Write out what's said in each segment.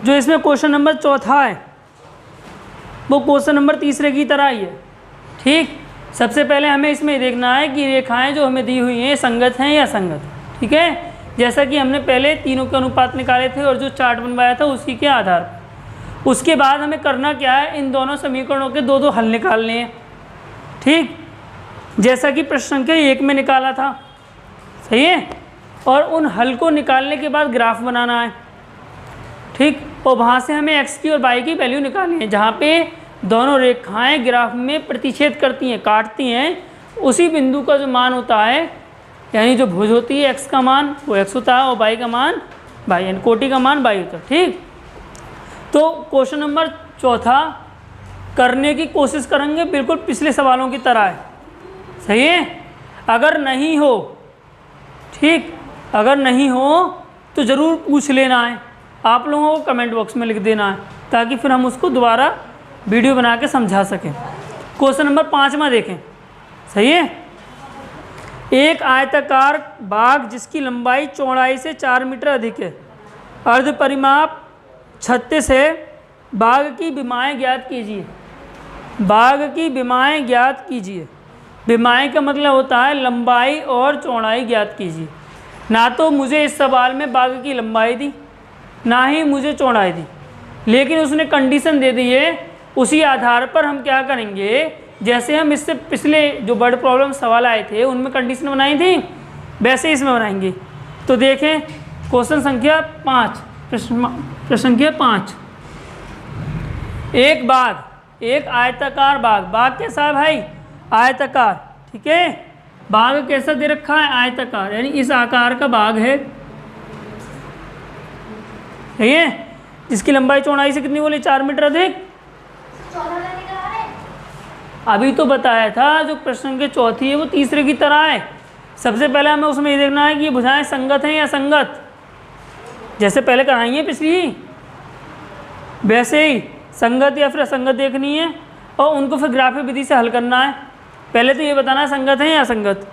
जो इसमें question number चौथा है वो क्वेश्चन नंबर तीसरे की तरह ही है। ठीक, सबसे पहले हमें इसमें देखना है कि रेखाएं जो हमें दी हुई हैं संगत हैं या असंगत। ठीक है, जैसा कि हमने पहले तीनों के अनुपात निकाले थे और जो चार्ट बनवाया था उसी के आधार पर। उसके बाद हमें करना क्या है, इन दोनों समीकरणों के दो हल निकालने हैं। ठीक, जैसा कि प्रश्न संख्या 1 में निकाला था, सही है। और उन हल को निकालने के बाद ग्राफ बनाना है। ठीक, और वहाँ से हमें x की और y की वैल्यू निकालनी है। जहाँ पे दोनों रेखाएं ग्राफ में प्रतिच्छेद करती हैं, काटती हैं, उसी बिंदु का जो मान होता है, यानी जो भुज होती है x का मान वो x होता है और y का मान y, यानी कोटि का मान y होता है। ठीक, तो क्वेश्चन नंबर चौथा करने की कोशिश करेंगे बिल्कुल पिछले सवालों की तरह है। सही है, अगर नहीं हो, ठीक, अगर नहीं हो तो ज़रूर पूछ लेना है, आप लोगों को कमेंट बॉक्स में लिख देना है, ताकि फिर हम उसको दोबारा वीडियो बना के समझा सकें। क्वेश्चन नंबर 5वां देखें। सही है, एक आयताकार बाग जिसकी लंबाई चौड़ाई से 4 मीटर अधिक है, अर्ध परिमाप 36 है, बाग की विमाएँ ज्ञात कीजिए। बाग की विमाएँ ज्ञात कीजिए। विमाएँ का मतलब होता है लंबाई और चौड़ाई ज्ञात कीजिए। ना तो मुझे इस सवाल में बाग की लंबाई दी, ना ही मुझे चौड़ाई दी, लेकिन उसने कंडीशन दे दी है। उसी आधार पर हम क्या करेंगे, जैसे हम इससे पिछले जो वर्ड प्रॉब्लम सवाल आए थे उनमें कंडीशन बनाई थी, वैसे इसमें बनाएंगे। तो देखें क्वेश्चन संख्या 5, प्रश्न संख्या 5। एक बाग, एक आयताकार बाग, बाग कैसा है भाई, आयताकार। ठीक है, बाग कैसा दे रखा है, आयताकार, यानी इस आकार का बाग है। सही है, जिसकी लंबाई चौड़ाई से कितनी बोले, 4 मीटर अधिक। अभी तो बताया था जो प्रश्न के चौथी है वो तीसरे की तरह है। सबसे पहले हमें उसमें ये देखना है कि ये भुजाएं संगत हैं या असंगत, जैसे पहले कराई है पिछली, वैसे ही संगत या फिर असंगत देखनी है और उनको फिर ग्राफिक विधि से हल करना है। पहले तो ये बताना है संगत हैं या असंगत।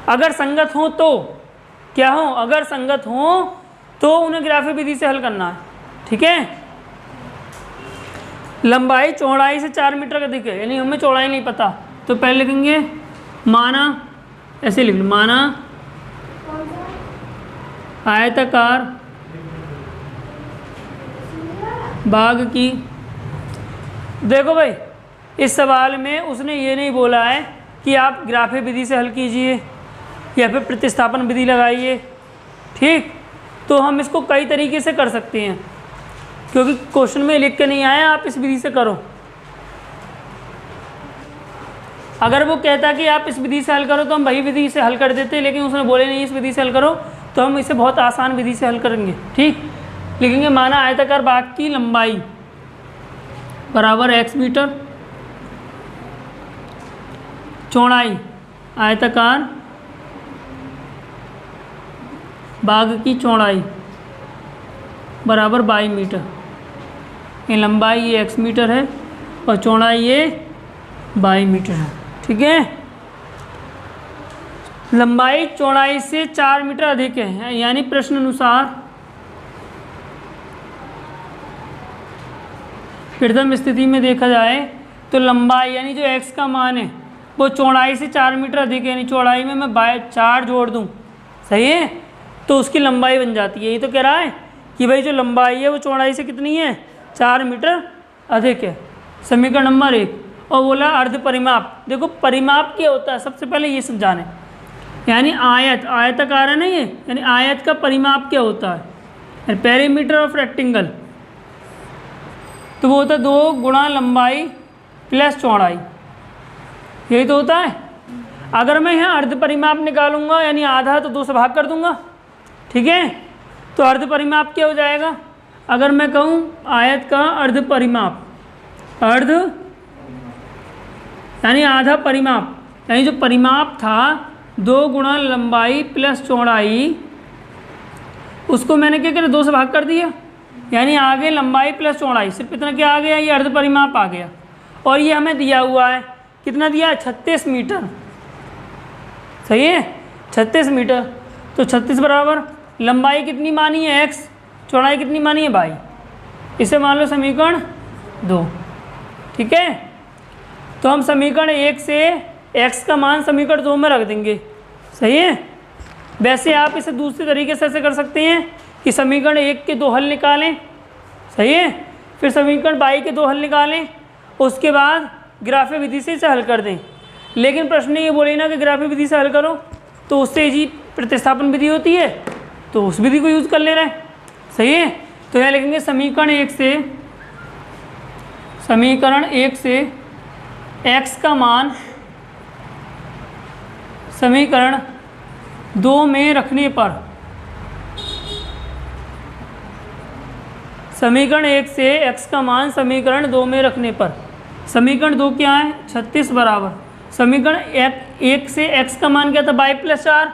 अगर संगत हो तो क्या हो, अगर संगत हो तो उन्हें ग्राफिक विधि से हल करना है। ठीक है, लंबाई चौड़ाई से 4 मीटर अधिक है, यानी हमें चौड़ाई नहीं पता, तो पहले लिखेंगे माना, ऐसे लिख लो, माना आयताकार बाग की। देखो भाई, इस सवाल में उसने ये नहीं बोला है कि आप ग्राफिक विधि से हल कीजिए या फिर प्रतिस्थापन विधि लगाइए। ठीक, तो हम इसको कई तरीके से कर सकते हैं, क्योंकि क्वेश्चन में लिख के नहीं आया आप इस विधि से करो। अगर वो कहता कि आप इस विधि से हल करो तो हम वही विधि से हल कर देते, लेकिन उसने बोले नहीं इस विधि से हल करो, तो हम इसे बहुत आसान विधि से हल करेंगे। ठीक, लिखेंगे माना आयताकार बाग की लंबाई बराबर x मीटर, चौड़ाई आयताकार बाग की चौड़ाई बराबर 22 मीटर। ये लंबाई ये x मीटर है और चौड़ाई ये 22 मीटर है। ठीक है, लंबाई चौड़ाई से 4 मीटर अधिक है, यानी प्रश्न अनुसार प्रथम स्थिति में देखा जाए तो लंबाई यानी जो x का मान है वो चौड़ाई से 4 मीटर अधिक है, यानी चौड़ाई में मैं 4 जोड़ दूँ, सही है, तो उसकी लंबाई बन जाती है। यही तो कह रहा है कि भाई जो लंबाई है वो चौड़ाई से कितनी है, 4 मीटर अधिक है। समीकरण नंबर 1। और बोला अर्ध परिमाप। देखो परिमाप क्या होता है, सबसे पहले ये समझाने, यानी आयत, आयताकार है ना ये, यानी आयत का परिमाप क्या होता है, पेरीमीटर ऑफ रेक्टेंगल, तो वो होता है 2 गुणा लंबाई प्लस चौड़ाई, यही तो होता है। अगर मैं यहाँ अर्ध परिमाप निकालूंगा यानी आधा, तो 2 से भाग कर दूंगा। ठीक है, तो अर्ध परिमाप क्या हो जाएगा, अगर मैं कहूँ आयत का अर्ध परिमाप, अर्ध यानी आधा परिमाप, यानी जो परिमाप था 2 गुणा लंबाई प्लस चौड़ाई, उसको मैंने क्या किया, 2 से भाग कर दिया, यानी आगे लंबाई प्लस चौड़ाई, सिर्फ इतना क्या आ गया, ये अर्ध परिमाप आ गया। और ये हमें दिया हुआ है, कितना दिया, 36 मीटर। सही है, 36 मीटर। तो 36 बराबर लंबाई कितनी मानी है x, चौड़ाई कितनी मानी है y, इसे मान लो समीकरण 2। ठीक है, तो हम समीकरण 1 से x का मान समीकरण 2 में रख देंगे। सही है। वैसे आप इसे दूसरे तरीके से ऐसे कर सकते हैं कि समीकरण 1 के 2 हल निकालें। सही है, फिर समीकरण y के 2 हल निकालें, उसके बाद ग्राफीय विधि से इसे हल कर दें। लेकिन प्रश्न ये बोले ना कि ग्राफीय विधि से हल करो, तो उससे जी प्रतिस्थापन विधि होती है, तो उस विधि को यूज़ कर ले रहे हैं। सही है, तो यहाँ लिखेंगे समीकरण 1 से x का मान समीकरण 2 में रखने पर, समीकरण 1 से x का मान समीकरण 2 में रखने पर, समीकरण 2 क्या है 36 बराबर समीकरण 1 से x का मान क्या था y+4।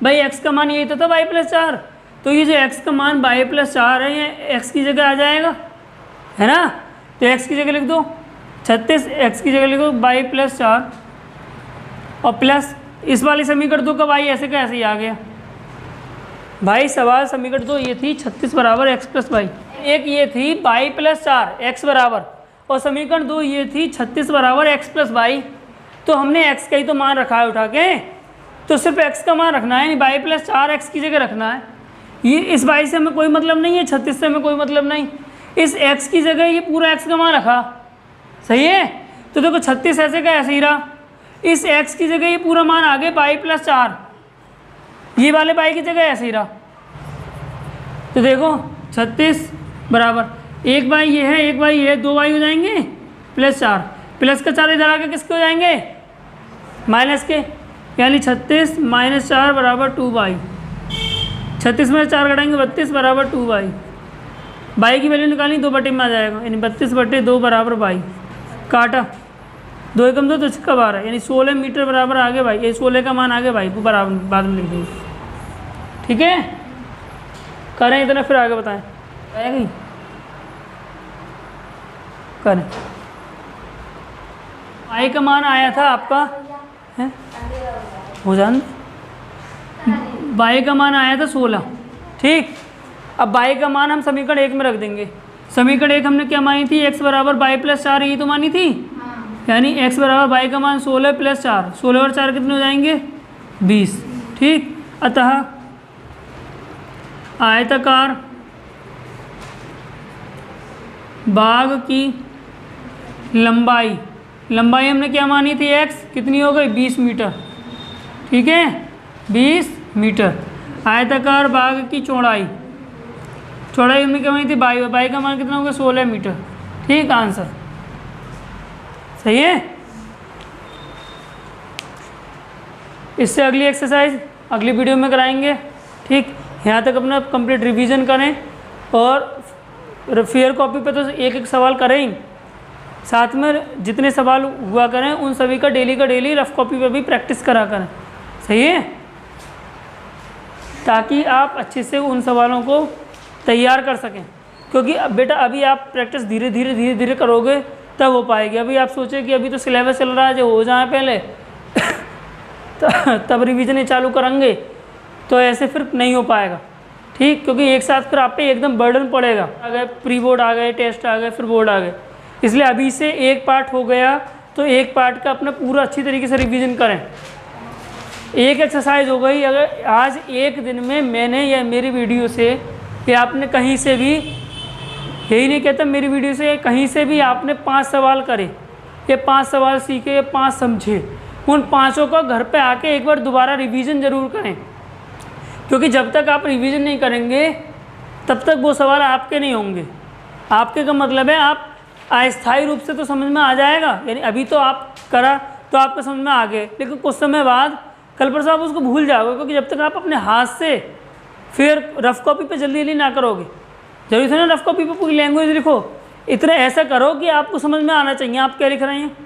भाई x का मान यही तो था y+4, तो ये जो x का मान y+4 है ये x की जगह आ जाएगा, है ना। तो x की जगह लिख दो 36, x की जगह लिखो y+4 और प्लस इस वाले समीकरण 2 का y ऐसे का ऐसे ही आ गया। भाई सवाल समीकरण 2 ये थी 36 बराबर x + y, एक ये थी y+4 x बराबर, और समीकरण 2 ये थी 36 बराबर x + y। तो हमने x का ही तो मान रखा है उठा के, तो सिर्फ x का मान रखना है, यानी y+4 x की जगह रखना है। ये इस y से हमें कोई मतलब नहीं है, 36 से हमें कोई मतलब नहीं, इस x की जगह ये पूरा x का मान रखा। सही है, तो देखो 36 ऐसे का ऐसे ही रहा, इस x की जगह ये पूरा मान आ गया y+4, ये वाले y की जगह ऐसे ही रहा। तो देखो 36 बराबर एक y ये है, एक y ये है, 2y हो जाएंगे +4, प्लस का 4 इधर आके किसके हो जाएंगे माइनस के, यानी 36 - 4 बराबर 2y। 36 में 4 घटाएंगे 32 बराबर 2y। y की वैल्यू निकालनी 2 में आ जाएगा, यानी 32/2 बराबर y। काटा 2 एकम 2 तो 6 12, यानी 16 मीटर बराबर आगे भाई, ये 16 का मान आगे भाई को बराबर बाद में लिख देंगे। ठीक है, करें इतना फिर आगे बताएं, आएगी करें। आई का मान आया था आपका है हो जान, y का मान आया था 16। ठीक, अब y का मान हम समीकरण 1 में रख देंगे। समीकरण 1 हमने क्या मानी थी x बराबर y+4, यही तो मानी थी, यानी x बराबर y का मान 16 + 4, 16 और 4 कितने हो जाएंगे 20। ठीक, अतः आयताकार बाग की लंबाई हमने क्या मानी थी x कितनी हो गई 20 मीटर। ठीक है, 20 मीटर। आयताकार बाग की चौड़ाई हमने क्या मानी थी बाई का मान कितना होगा 16 मीटर। ठीक, आंसर सही है। इससे अगली एक्सरसाइज अगली वीडियो में कराएंगे। ठीक, यहाँ तक अपना कंप्लीट रिवीजन करें और फेयर कॉपी पे तो एक एक सवाल करें ही, साथ में जितने सवाल हुआ करें उन सभी का डेली रफ कॉपी पे भी प्रैक्टिस करा करें। सही है, ताकि आप अच्छे से उन सवालों को तैयार कर सकें, क्योंकि अब बेटा अभी आप प्रैक्टिस धीरे धीरे करोगे तब हो पाएगी। अभी आप सोचें कि अभी तो सिलेबस चल रहा है जो हो जाए पहले तब रिवीजन चालू करेंगे तो ऐसे फिर नहीं हो पाएगा। ठीक, क्योंकि एक साथ फिर आप पे एकदम बर्डन पड़ेगा, आ गए प्री बोर्ड आ गए, टेस्ट आ गए, फिर बोर्ड आ गए। इसलिए अभी से एक पार्ट हो गया तो एक पार्ट का अपना पूरा अच्छी तरीके से रिवीजन करें। एक एक्सरसाइज हो गई, अगर आज एक दिन में मैंने या मेरी वीडियो से या आपने कहीं से भी, यही नहीं कहता मेरी वीडियो से कहीं से भी आपने 5 सवाल करे, ये 5 सवाल सीखे, ये 5 समझे, उन 5 का घर पे आके एक बार दोबारा रिवीजन ज़रूर करें, क्योंकि जब तक आप रिवीजन नहीं करेंगे तब तक वो सवाल आपके नहीं होंगे। आपके का मतलब है आप अस्थायी रूप से तो समझ में आ जाएगा, यानी अभी तो आप करा तो आपको समझ में आ गए, लेकिन कुछ समय बाद कल परसों आप उसको भूल जाओगे, क्योंकि जब तक आप अपने हाथ से फिर रफ कॉपी पे जल्दी ना करोगे। जरूरी है ना रफ कॉपी पे पूरी लैंग्वेज लिखो, इतना ऐसा करो कि आपको समझ में आना चाहिए आप क्या लिख रहे हैं।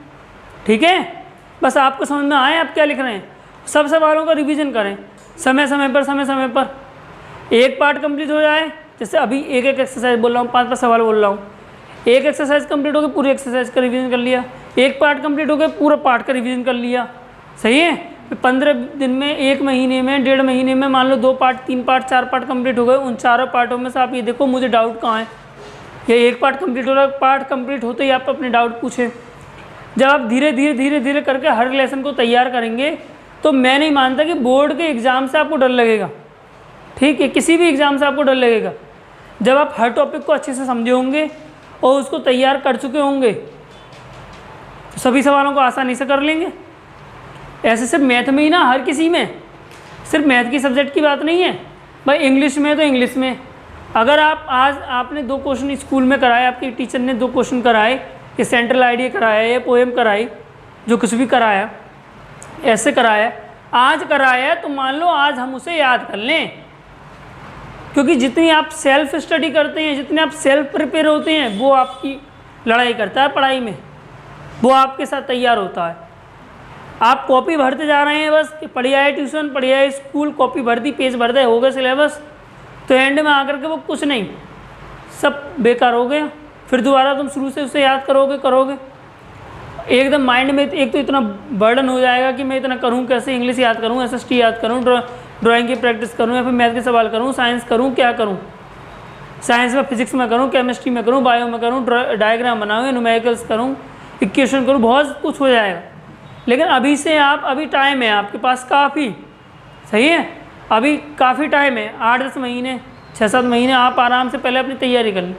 ठीक है, बस आपको समझ में आए आप क्या लिख रहे हैं। सब सवालों का रिवीजन करें समय समय पर। एक पार्ट कंप्लीट हो जाए, जैसे अभी एक एक्सरसाइज बोल रहा हूँ, 5 सवाल बोल रहा हूँ, एक एक्सरसाइज कंप्लीट हो गई पूरी एक्सरसाइज का रिवीजन कर लिया, एक पार्ट कंप्लीट हो गया पूरा पार्ट का रिवीजन कर लिया। सही है, 15 दिन में, 1 महीने में, 1.5 महीने में मान लो 2 पार्ट, 3 पार्ट, 4 पार्ट कंप्लीट हो गए। उन चारों पार्टों में से आप ये देखो मुझे डाउट कहाँ है, या एक पार्ट कंप्लीट हो रहा है, पार्ट कंप्लीट होते ही आप अपने डाउट पूछें। जब आप धीरे धीरे करके हर लेसन को तैयार करेंगे तो मैं नहीं मानता कि बोर्ड के एग्ज़ाम से आपको डर लगेगा, ठीक है, किसी भी एग्ज़ाम से आपको डर लगेगा। जब आप हर टॉपिक को अच्छे से समझे होंगे और उसको तैयार कर चुके होंगे तो सभी सवालों को आसानी से कर लेंगे। ऐसे सिर्फ मैथ में ही ना, हर किसी में, सिर्फ मैथ की सब्जेक्ट की बात नहीं है भाई। इंग्लिश में तो इंग्लिश में अगर आप आज आपने 2 क्वेश्चन स्कूल में कराए, आपके टीचर ने 2 क्वेश्चन कराए, ये सेंट्रल आइडिया कराया या पोएम कराई, जो कुछ भी कराया, ऐसे कराया, आज कराया, तो मान लो आज हम उसे याद कर लें, क्योंकि जितनी आप सेल्फ स्टडी करते हैं, जितने आप सेल्फ प्रिपेयर होते हैं, वो आपकी लड़ाई करता है पढ़ाई में, वो आपके साथ तैयार होता है। आप कॉपी भरते जा रहे हैं बस कि पढ़ आए ट्यूशन, पढ़ आए स्कूल, कॉपी भर दी, पेज भर दे, हो गए सिलेबस, तो एंड में आकर के वो कुछ नहीं, सब बेकार हो गया। फिर दोबारा तुम शुरू से उसे याद करोगे एकदम माइंड में एक तो इतना बर्डन हो जाएगा कि मैं इतना करूं कैसे, इंग्लिश याद करूं, SST याद करूं, ड्राइंग की प्रैक्टिस करूं, या फिर मैथ के सवाल करूं, साइंस करूं, क्या करूं, साइंस में फिजिक्स में करूं, केमिस्ट्री में करूं, बायो में करूं, डायग्राम बनाऊँ, न्यूमेरिकल्स करूं, इक्वेशन करूं, बहुत कुछ हो जाएगा। लेकिन अभी से आप, अभी टाइम है आपके पास काफ़ी, सही है, अभी काफ़ी टाइम है, 8-10 महीने, 6-7 महीने आप आराम से पहले अपनी तैयारी कर लें।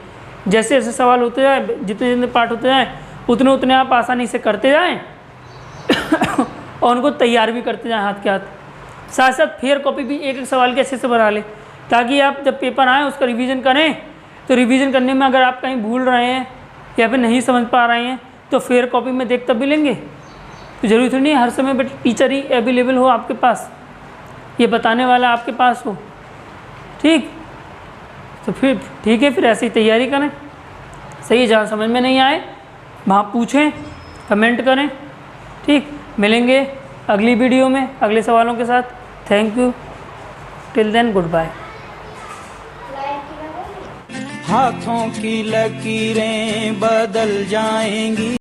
जैसे जैसे सवाल होते जाए, जितने जितने पार्ट होते जाएँ, उतने उतने आप आसानी से करते जाएं और उनको तैयार भी करते जाएं हाथ के हाथ। साथ साथ फेयर कॉपी भी एक सवाल के अच्छे से बना लें, ताकि आप जब पेपर आए उसका रिवीजन करें, तो रिवीजन करने में अगर आप कहीं भूल रहे हैं या फिर नहीं समझ पा रहे हैं तो फेयर कॉपी में देख तब भी लेंगे। तो ज़रूरी तो नहीं हर समय बट टीचर ही अवेलेबल हो आपके पास, ये बताने वाला आपके पास हो, ठीक, तो फिर ठीक है, फिर ऐसे ही तैयारी करें। सही है, जहाँ समझ में नहीं आए वहाँ पूछें, कमेंट करें, ठीक। मिलेंगे अगली वीडियो में अगले सवालों के साथ। Thank you, till then good bye. हाथों की लकीरें बदल जाएंगी।